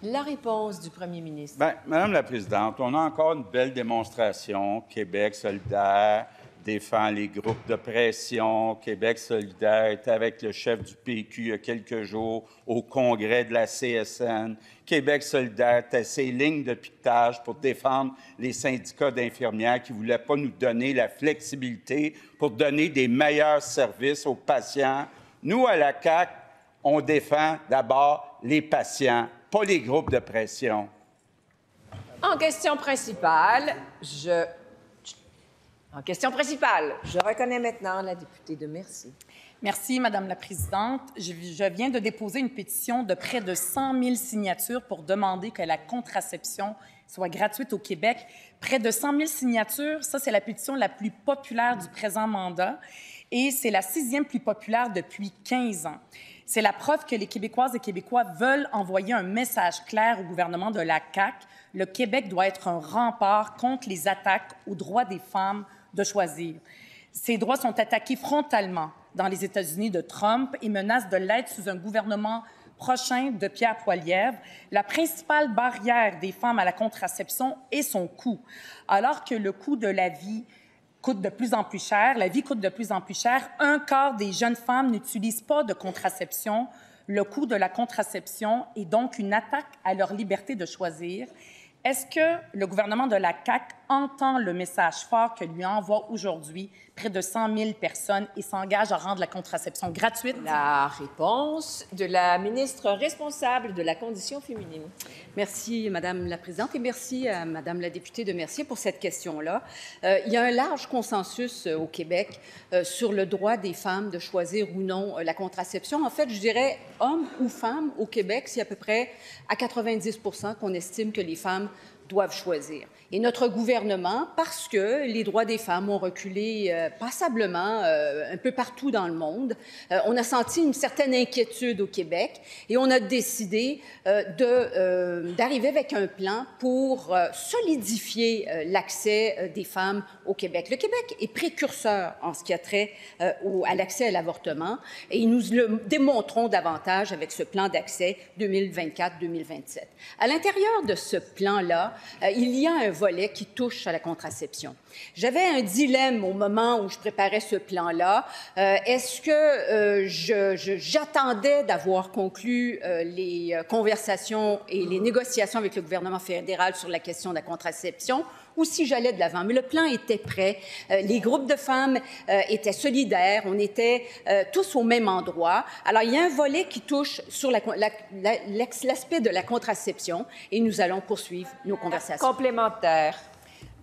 [SPEAKER 1] La réponse du premier ministre.
[SPEAKER 3] Bien, Madame la Présidente, on a encore une belle démonstration. Québec solidaire défend les groupes de pression. Québec solidaire est avec le chef du PQ il y a quelques jours au congrès de la CSN. Québec solidaire était ses lignes de piquetage pour défendre les syndicats d'infirmières qui ne voulaient pas nous donner la flexibilité pour donner des meilleurs services aux patients. Nous, à la CAQ, on défend d'abord les patients, pas les groupes de pression.
[SPEAKER 1] En question principale, je reconnais maintenant la députée de Mercier.
[SPEAKER 13] Merci, Madame la Présidente. Je viens de déposer une pétition de près de 100 000 signatures pour demander que la contraception soit gratuite au Québec. Près de 100 000 signatures, ça, c'est la pétition la plus populaire du présent mandat et c'est la 6e plus populaire depuis 15 ans. C'est la preuve que les Québécoises et Québécois veulent envoyer un message clair au gouvernement de la CAQ. Le Québec doit être un rempart contre les attaques aux droits des femmes de choisir. Ces droits sont attaqués frontalement dans les États-Unis de Trump et menacent de l'être sous un gouvernement prochain de Pierre Poilievre. La principale barrière des femmes à la contraception est son coût. Alors que le coût de la vie coûte de plus en plus cher, la vie coûte de plus en plus cher. Un quart des jeunes femmes n'utilisent pas de contraception. Le coût de la contraception est donc une attaque à leur liberté de choisir. Est-ce que le gouvernement de la CAQ entend le message fort que lui envoie aujourd'hui près de 100 000 personnes et s'engage à rendre la contraception gratuite?
[SPEAKER 1] La réponse de la ministre responsable de la condition féminine.
[SPEAKER 14] Merci, Madame la Présidente, et merci à Madame la députée de Mercier pour cette question-là. Il y a un large consensus au Québec sur le droit des femmes de choisir ou non la contraception. En fait, je dirais, hommes ou femmes au Québec, c'est à peu près à 90 % qu'on estime que les femmes doivent choisir. Et notre gouvernement, parce que les droits des femmes ont reculé passablement un peu partout dans le monde, on a senti une certaine inquiétude au Québec et on a décidé d'arriver avec un plan pour solidifier l'accès des femmes au Québec. Le Québec est précurseur en ce qui a trait à l'accès à l'avortement et nous le démontrons davantage avec ce plan d'accès 2024-2027. À l'intérieur de ce plan-là, il y a un volet qui touche à la contraception. J'avais un dilemme au moment où je préparais ce plan-là. Est-ce que j'attendais d'avoir conclu les conversations et les négociations avec le gouvernement fédéral sur la question de la contraception ou si j'allais de l'avant? Mais le plan était prêt. Les groupes de femmes étaient solidaires. On était tous au même endroit. Alors, il y a un volet qui touche sur l'aspect de la contraception et nous allons poursuivre nos conversations.
[SPEAKER 1] Complémentaire.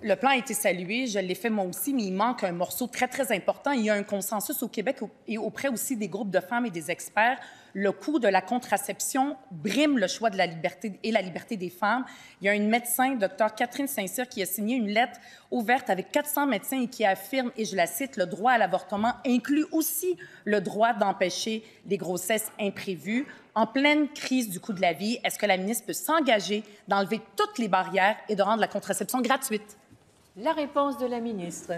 [SPEAKER 13] Le plan a été salué, je l'ai fait moi aussi, mais il manque un morceau très, très important. Il y a un consensus au Québec et auprès aussi des groupes de femmes et des experts. Le coût de la contraception brime le choix de la liberté et la liberté des femmes. Il y a une médecin, Dr Catherine Saint-Cyr, qui a signé une lettre ouverte avec 400 médecins et qui affirme, et je la cite, « Le droit à l'avortement inclut aussi le droit d'empêcher les grossesses imprévues. » En pleine crise du coût de la vie, est-ce que la ministre peut s'engager d'enlever toutes les barrières et de rendre la contraception gratuite?
[SPEAKER 1] La réponse de la ministre.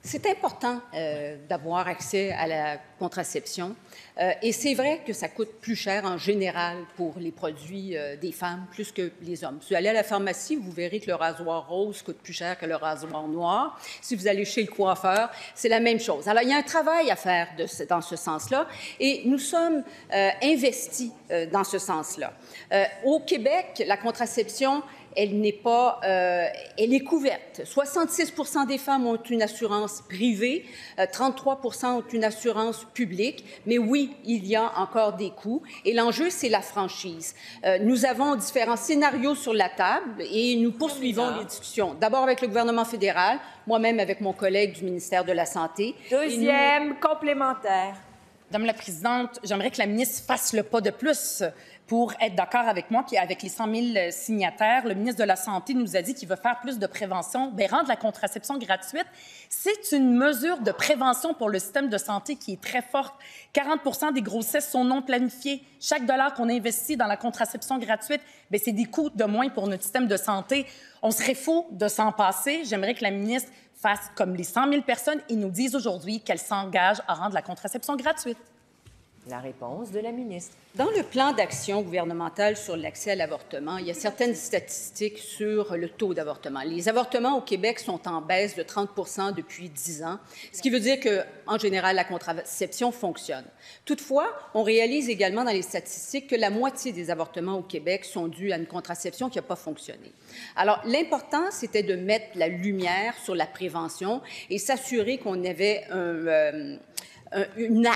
[SPEAKER 14] C'est important d'avoir accès à la contraception et c'est vrai que ça coûte plus cher en général pour les produits des femmes plus que les hommes. Si vous allez à la pharmacie, vous verrez que le rasoir rose coûte plus cher que le rasoir noir. Si vous allez chez le coiffeur, c'est la même chose. Alors, il y a un travail à faire dans ce sens-là et nous sommes investis dans ce sens-là. Au Québec, la contraception, elle est couverte. 66 % des femmes ont une assurance privée, 33 % ont une assurance publique, mais oui, il y a encore des coûts. Et l'enjeu, c'est la franchise. Nous avons différents scénarios sur la table et nous poursuivons les discussions. D'abord avec le gouvernement fédéral, moi-même avec mon collègue du ministère de la Santé.
[SPEAKER 1] Deuxième complémentaire.
[SPEAKER 13] Madame la Présidente, j'aimerais que la ministre fasse le pas de plus pour être d'accord avec moi, puis avec les 100 000 signataires. Le ministre de la Santé nous a dit qu'il veut faire plus de prévention. Bien, rendre la contraception gratuite, c'est une mesure de prévention pour le système de santé qui est très forte. 40 % des grossesses sont non planifiées. Chaque dollar qu'on investit dans la contraception gratuite, bien, c'est des coûts de moins pour notre système de santé. On serait fou de s'en passer. J'aimerais que la ministre fasse comme les 100 000 personnes et nous dise aujourd'hui qu'elle s'engage à rendre la contraception gratuite.
[SPEAKER 1] La réponse de la ministre.
[SPEAKER 14] Dans le plan d'action gouvernemental sur l'accès à l'avortement, il y a certaines statistiques sur le taux d'avortement. Les avortements au Québec sont en baisse de 30 % depuis 10 ans, ce qui veut dire qu'en général, la contraception fonctionne. Toutefois, on réalise également dans les statistiques que la moitié des avortements au Québec sont dus à une contraception qui n'a pas fonctionné. Alors, l'important, c'était de mettre la lumière sur la prévention et s'assurer qu'on avait un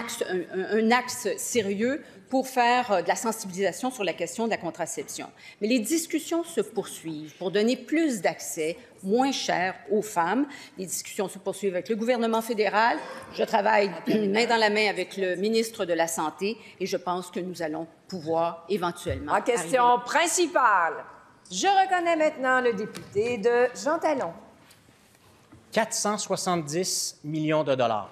[SPEAKER 14] axe sérieux pour faire de la sensibilisation sur la question de la contraception. Mais les discussions se poursuivent pour donner plus d'accès moins cher aux femmes. Les discussions se poursuivent avec le gouvernement fédéral. Je travaille main dans la main avec le ministre de la Santé et je pense que nous allons pouvoir éventuellement...
[SPEAKER 1] En question principale, je reconnais maintenant le député de Jean Talon.
[SPEAKER 15] 470 millions de dollars.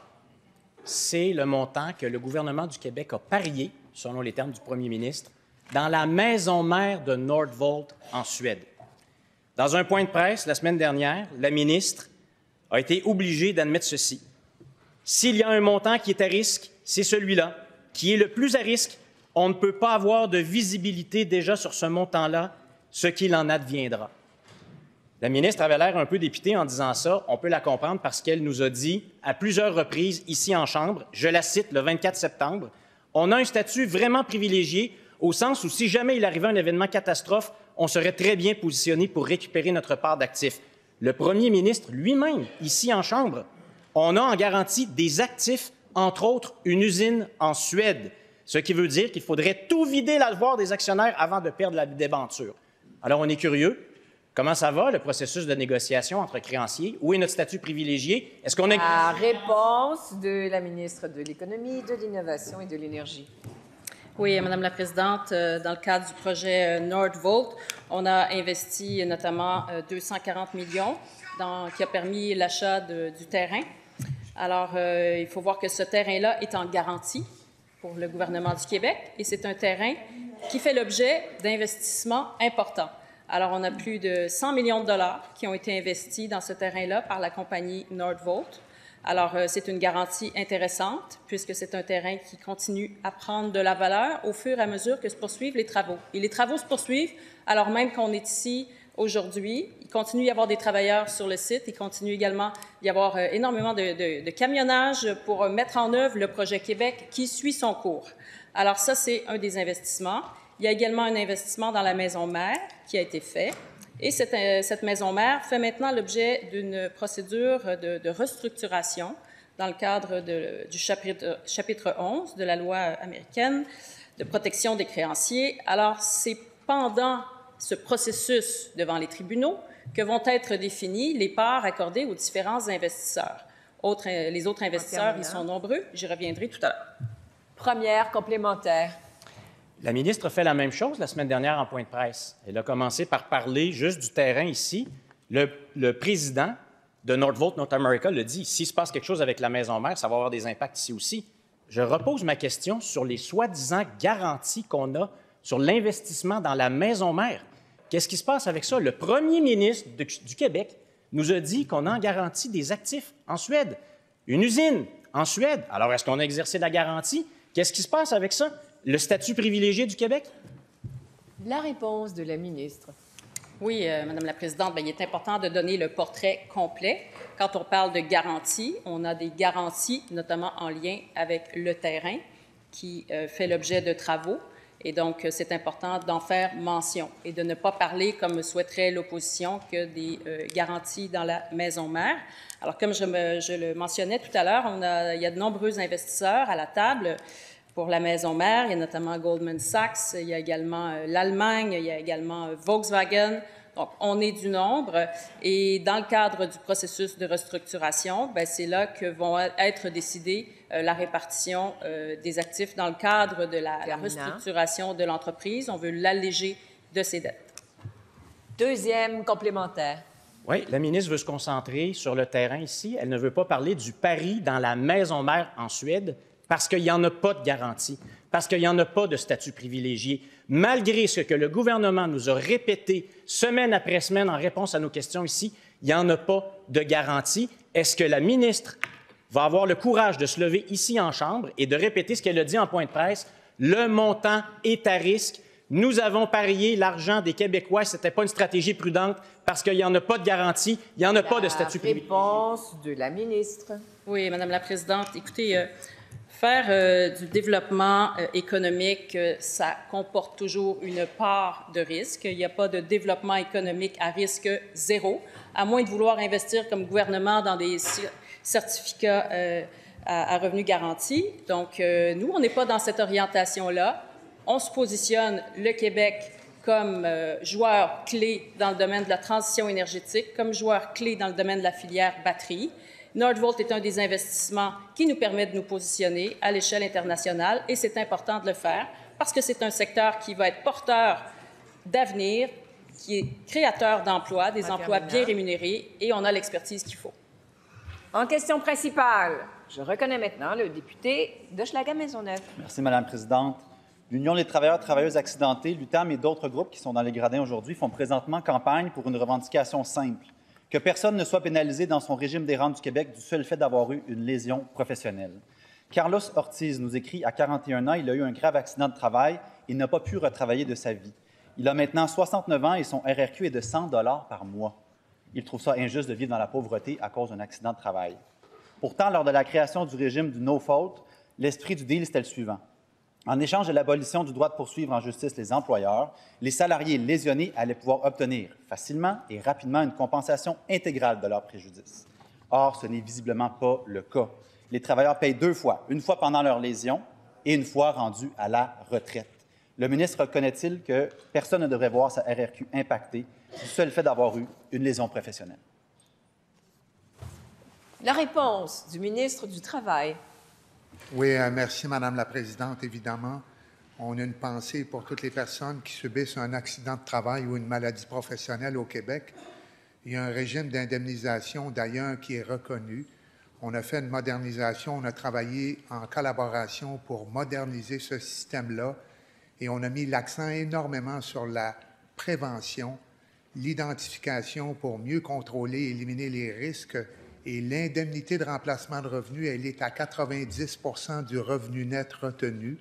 [SPEAKER 15] C'est le montant que le gouvernement du Québec a parié, selon les termes du premier ministre, dans la maison mère de Nordvolt en Suède. Dans un point de presse la semaine dernière, la ministre a été obligée d'admettre ceci. S'il y a un montant qui est à risque, c'est celui-là, qui est le plus à risque. On ne peut pas avoir de visibilité déjà sur ce montant-là, ce qu'il en adviendra. La ministre avait l'air un peu dépitée en disant ça. On peut la comprendre parce qu'elle nous a dit à plusieurs reprises ici en Chambre, je la cite le 24 septembre, « On a un statut vraiment privilégié au sens où si jamais il arrivait un événement catastrophe, on serait très bien positionné pour récupérer notre part d'actifs. » Le premier ministre lui-même, ici en Chambre, on a en garantie des actifs, entre autres une usine en Suède, ce qui veut dire qu'il faudrait tout vider l'avoir des actionnaires avant de perdre la débenture. Alors, on est curieux. Comment ça va, le processus de négociation entre créanciers? Où est notre statut privilégié? Est-ce qu'on a...
[SPEAKER 1] La réponse de la ministre de l'Économie, de l'Innovation et de l'Énergie.
[SPEAKER 10] Oui, Madame la Présidente, dans le cadre du projet Nordvolt, on a investi notamment 240 millions qui a permis l'achat du terrain. Alors, il faut voir que ce terrain-là est en garantie pour le gouvernement du Québec et c'est un terrain qui fait l'objet d'investissements importants. Alors, on a plus de 100 millions de dollars qui ont été investis dans ce terrain-là par la compagnie Nordvolt. Alors, c'est une garantie intéressante puisque c'est un terrain qui continue à prendre de la valeur au fur et à mesure que se poursuivent les travaux. Et les travaux se poursuivent alors même qu'on est ici aujourd'hui. Il continue d'y avoir des travailleurs sur le site. Il continue également d'y avoir énormément de camionnage pour mettre en œuvre le projet Québec qui suit son cours. Alors, ça, c'est un des investissements. Il y a également un investissement dans la maison mère qui a été fait. Et cette maison mère fait maintenant l'objet d'une procédure de restructuration dans le cadre du chapitre 11 de la loi américaine de protection des créanciers. Alors, c'est pendant ce processus devant les tribunaux que vont être définies les parts accordées aux différents investisseurs. Les autres investisseurs, ils sont nombreux. J'y reviendrai tout à l'heure.
[SPEAKER 1] Première complémentaire.
[SPEAKER 15] La ministre a fait la même chose la semaine dernière en point de presse. Elle a commencé par parler juste du terrain ici. Le président de Nordvolt North America le dit, s'il se passe quelque chose avec la maison mère, ça va avoir des impacts ici aussi. Je repose ma question sur les soi-disant garanties qu'on a sur l'investissement dans la maison mère. Qu'est-ce qui se passe avec ça? Le premier ministre du Québec nous a dit qu'on a en garantie des actifs en Suède. Une usine en Suède. Alors, est-ce qu'on a exercé la garantie? Qu'est-ce qui se passe avec ça? Le statut privilégié du Québec?
[SPEAKER 1] La réponse de la ministre.
[SPEAKER 10] Oui, Madame la Présidente, bien, il est important de donner le portrait complet. Quand on parle de garanties, on a des garanties, notamment en lien avec le terrain qui fait l'objet de travaux. Et donc, c'est important d'en faire mention et de ne pas parler, comme souhaiterait l'opposition, que des garanties dans la maison mère. Alors, comme je le mentionnais tout à l'heure, il y a de nombreux investisseurs à la table pour la maison mère. Il y a notamment Goldman Sachs, il y a également l'Allemagne, il y a également Volkswagen. Donc, on est du nombre. Et dans le cadre du processus de restructuration, bien, c'est là que vont être décidées la répartition des actifs dans le cadre de la restructuration de l'entreprise. On veut l'alléger de ses dettes.
[SPEAKER 1] Deuxième complémentaire.
[SPEAKER 15] Oui, la ministre veut se concentrer sur le terrain ici. Elle ne veut pas parler du pari dans la maison mère en Suède parce qu'il n'y en a pas de garantie, parce qu'il n'y en a pas de statut privilégié. Malgré ce que le gouvernement nous a répété semaine après semaine en réponse à nos questions ici, il n'y en a pas de garantie. Est-ce que la ministre va avoir le courage de se lever ici en Chambre et de répéter ce qu'elle a dit en point de presse? Le montant est à risque. Nous avons parié l'argent des Québécois. Ce n'était pas une stratégie prudente parce qu'il n'y en a pas de garantie, il n'y en a pas de statut privilégié.
[SPEAKER 1] Réponse de la ministre.
[SPEAKER 10] Oui, Madame la Présidente. Écoutez, faire du développement économique, ça comporte toujours une part de risque. Il n'y a pas de développement économique à risque zéro, à moins de vouloir investir comme gouvernement dans des certificats à revenus garantis. Donc, nous, on n'est pas dans cette orientation-là. On se positionne le Québec comme joueur clé dans le domaine de la transition énergétique, comme joueur clé dans le domaine de la filière batterie. Nordvolt est un des investissements qui nous permet de nous positionner à l'échelle internationale et c'est important de le faire parce que c'est un secteur qui va être porteur d'avenir, qui est créateur d'emplois, des emplois bien rémunérés et on a l'expertise qu'il faut.
[SPEAKER 1] En question principale, je reconnais maintenant le député d'Hochelaga-Maisonneuve.
[SPEAKER 16] Merci, Madame la Présidente. L'Union des travailleurs et travailleuses accidentés, l'UTAM et d'autres groupes qui sont dans les gradins aujourd'hui font présentement campagne pour une revendication simple, que personne ne soit pénalisé dans son régime des rentes du Québec du seul fait d'avoir eu une lésion professionnelle. Carlos Ortiz nous écrit, à 41 ans, il a eu un grave accident de travail et n'a pas pu retravailler de sa vie. Il a maintenant 69 ans et son RRQ est de 100 $ par mois. Ils trouvent ça injuste de vivre dans la pauvreté à cause d'un accident de travail. Pourtant, lors de la création du régime du no-fault, l'esprit du deal, c'était le suivant. En échange de l'abolition du droit de poursuivre en justice les employeurs, les salariés lésionnés allaient pouvoir obtenir facilement et rapidement une compensation intégrale de leurs préjudices. Or, ce n'est visiblement pas le cas. Les travailleurs payent 2 fois, une fois pendant leur lésion et une fois rendus à la retraite. Le ministre reconnaît-il que personne ne devrait voir sa RRQ impactée du seul fait d'avoir eu une lésion professionnelle?
[SPEAKER 1] La réponse du ministre du Travail.
[SPEAKER 17] Oui, merci, Madame la Présidente. Évidemment, on a une pensée pour toutes les personnes qui subissent un accident de travail ou une maladie professionnelle au Québec. Il y a un régime d'indemnisation, d'ailleurs, qui est reconnu. On a fait une modernisation, on a travaillé en collaboration pour moderniser ce système-là et on a mis l'accent énormément sur la prévention, l'identification pour mieux contrôler et éliminer les risques. Et l'indemnité de remplacement de revenus, elle est à 90 % du revenu net retenu,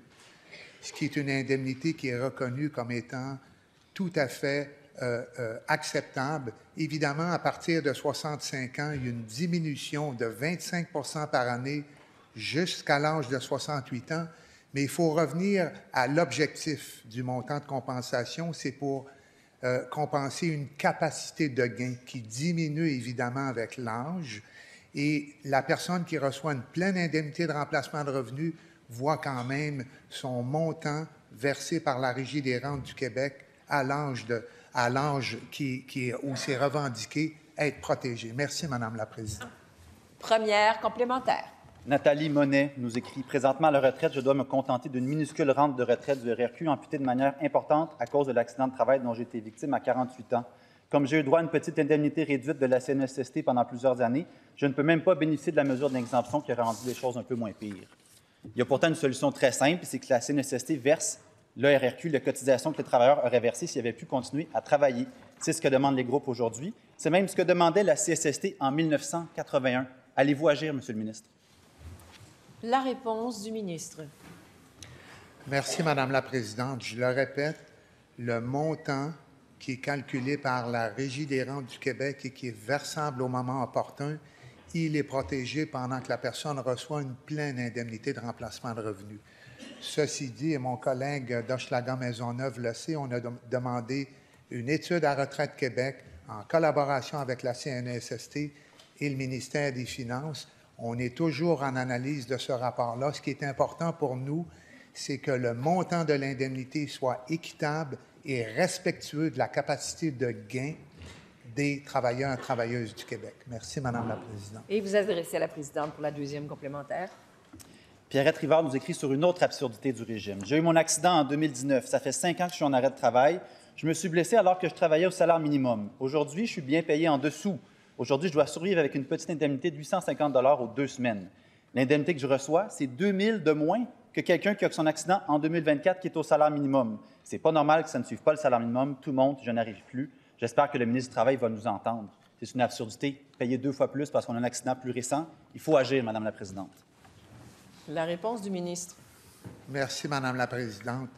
[SPEAKER 17] ce qui est une indemnité qui est reconnue comme étant tout à fait acceptable. Évidemment, à partir de 65 ans, il y a une diminution de 25 % par année jusqu'à l'âge de 68 ans, mais il faut revenir à l'objectif du montant de compensation, c'est pour compenser une capacité de gain qui diminue évidemment avec l'âge. Et la personne qui reçoit une pleine indemnité de remplacement de revenus voit quand même son montant versé par la Régie des rentes du Québec à l'âge où c'est revendiqué être protégé. Merci, Madame la Présidente.
[SPEAKER 1] Première complémentaire.
[SPEAKER 16] Nathalie Monet nous écrit « Présentement, à la retraite, je dois me contenter d'une minuscule rente de retraite du RRQ amputée de manière importante à cause de l'accident de travail dont j'ai été victime à 48 ans. Comme j'ai eu droit à une petite indemnité réduite de la CNSST pendant plusieurs années, je ne peux même pas bénéficier de la mesure d'exemption qui aurait rendu les choses un peu moins pires. Il y a pourtant une solution très simple, c'est que la CNSST verse le RRQ, la cotisation que les travailleurs auraient versée s'ils avaient pu continuer à travailler. C'est ce que demandent les groupes aujourd'hui. C'est même ce que demandait la CSST en 1981. Allez-vous agir, Monsieur le ministre?
[SPEAKER 1] La réponse du ministre.
[SPEAKER 17] Merci, Madame la Présidente. Je le répète, le montant qui est calculé par la Régie des rentes du Québec et qui est versable au moment opportun, il est protégé pendant que la personne reçoit une pleine indemnité de remplacement de revenus. Ceci dit, et mon collègue d'Hochelaga-Maisonneuve le sait, on a demandé une étude à Retraite Québec en collaboration avec la CNSST et le ministère des Finances. On est toujours en analyse de ce rapport-là. Ce qui est important pour nous, c'est que le montant de l'indemnité soit équitable et respectueux de la capacité de gain des travailleurs et travailleuses du Québec. Merci, Madame la Présidente.
[SPEAKER 1] Et vous adressez à la Présidente pour la deuxième complémentaire.
[SPEAKER 16] Pierrette Rivard nous écrit sur une autre absurdité du régime. J'ai eu mon accident en 2019. Ça fait 5 ans que je suis en arrêt de travail. Je me suis blessé alors que je travaillais au salaire minimum. Aujourd'hui, je suis bien payé en dessous. Aujourd'hui, je dois survivre avec une petite indemnité de 850 $ aux 2 semaines. L'indemnité que je reçois, c'est 2 000 de moins que quelqu'un qui a eu son accident en 2024 qui est au salaire minimum. C'est pas normal que ça ne suive pas le salaire minimum. Tout monte, je n'arrive plus. J'espère que le ministre du Travail va nous entendre. C'est une absurdité. Payer 2 fois plus parce qu'on a un accident plus récent. Il faut agir, Madame la Présidente.
[SPEAKER 1] La réponse du ministre.
[SPEAKER 17] Merci, Madame la Présidente.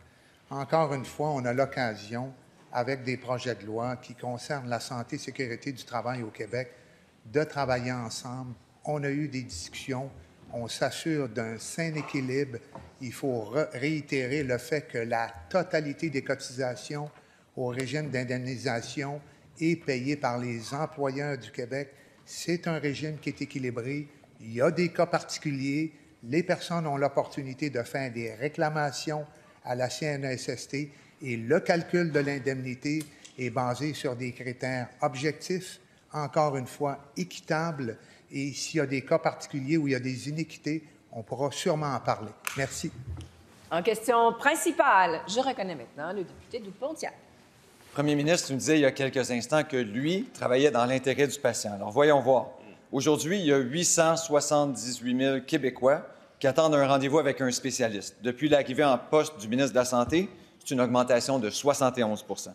[SPEAKER 17] Encore une fois, on a l'occasion, avec des projets de loi qui concernent la santé et sécurité du travail au Québec, de travailler ensemble. On a eu des discussions. On s'assure d'un sain équilibre. Il faut réitérer le fait que la totalité des cotisations au régime d'indemnisation est payée par les employeurs du Québec. C'est un régime qui est équilibré. Il y a des cas particuliers. Les personnes ont l'opportunité de faire des réclamations à la CNSST et le calcul de l'indemnité est basé sur des critères objectifs, encore une fois équitables. Et s'il y a des cas particuliers où il y a des inéquités, on pourra sûrement en parler. Merci.
[SPEAKER 1] En question principale, je reconnais maintenant le député Doute-Pontiac.
[SPEAKER 18] Premier ministre nous disait il y a quelques instants que lui travaillait dans l'intérêt du patient. Alors, voyons voir. Aujourd'hui, il y a 878 000 Québécois qui attendent un rendez-vous avec un spécialiste. Depuis l'arrivée en poste du ministre de la Santé, c'est une augmentation de 71 %.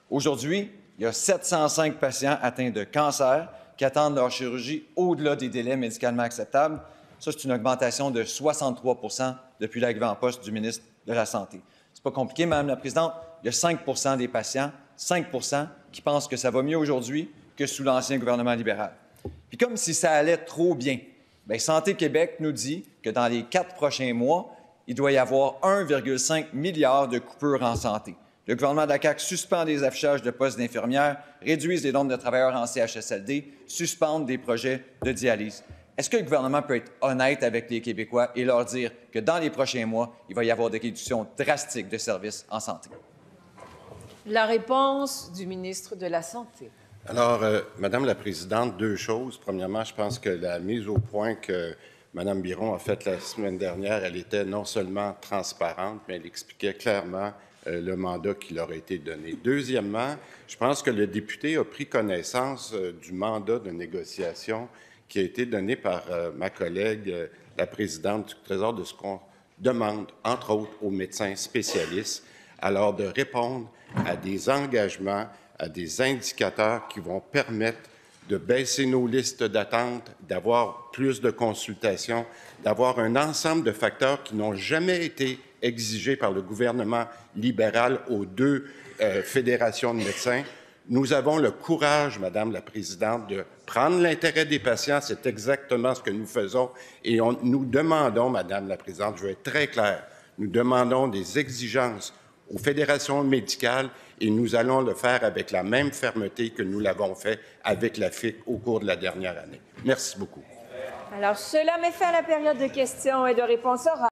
[SPEAKER 18] Aujourd'hui, il y a 705 patients atteints de cancer qui attendent leur chirurgie au-delà des délais médicalement acceptables. Ça, c'est une augmentation de 63 % depuis l'arrivée en poste du ministre de la Santé. C'est pas compliqué, Madame la Présidente. Il y a 5 % des patients, 5 % qui pensent que ça va mieux aujourd'hui que sous l'ancien gouvernement libéral. Puis comme si ça allait trop bien, bien, Santé Québec nous dit que dans les 4 prochains mois, il doit y avoir 1,5 milliard de coupures en santé. Le gouvernement de la CAQ suspend des affichages de postes d'infirmières, réduise les nombres de travailleurs en CHSLD, suspend des projets de dialyse. Est-ce que le gouvernement peut être honnête avec les Québécois et leur dire que dans les prochains mois, il va y avoir des réductions drastiques de services en santé?
[SPEAKER 1] La réponse du ministre de la Santé.
[SPEAKER 19] Alors, Madame la Présidente, 2 choses. Premièrement, je pense que la mise au point que Mme Biron a faite la semaine dernière, elle était non seulement transparente, mais elle expliquait clairement le mandat qui leur a été donné. Deuxièmement, je pense que le député a pris connaissance du mandat de négociation qui a été donné par ma collègue, la présidente du Trésor, de ce qu'on demande, entre autres, aux médecins spécialistes, alors de répondre à des engagements, à des indicateurs qui vont permettre de baisser nos listes d'attente, d'avoir plus de consultations, d'avoir un ensemble de facteurs qui n'ont jamais été exigés par le gouvernement libéral aux 2 fédérations de médecins. Nous avons le courage, Madame la Présidente, de prendre l'intérêt des patients. C'est exactement ce que nous faisons. Et nous demandons, Madame la Présidente, je veux être très clair, nous demandons des exigences aux fédérations médicales et nous allons le faire avec la même fermeté que nous l'avons fait avec la FIC au cours de la dernière année. Merci beaucoup.
[SPEAKER 1] Alors, cela met fin à la période de questions et de réponses orales.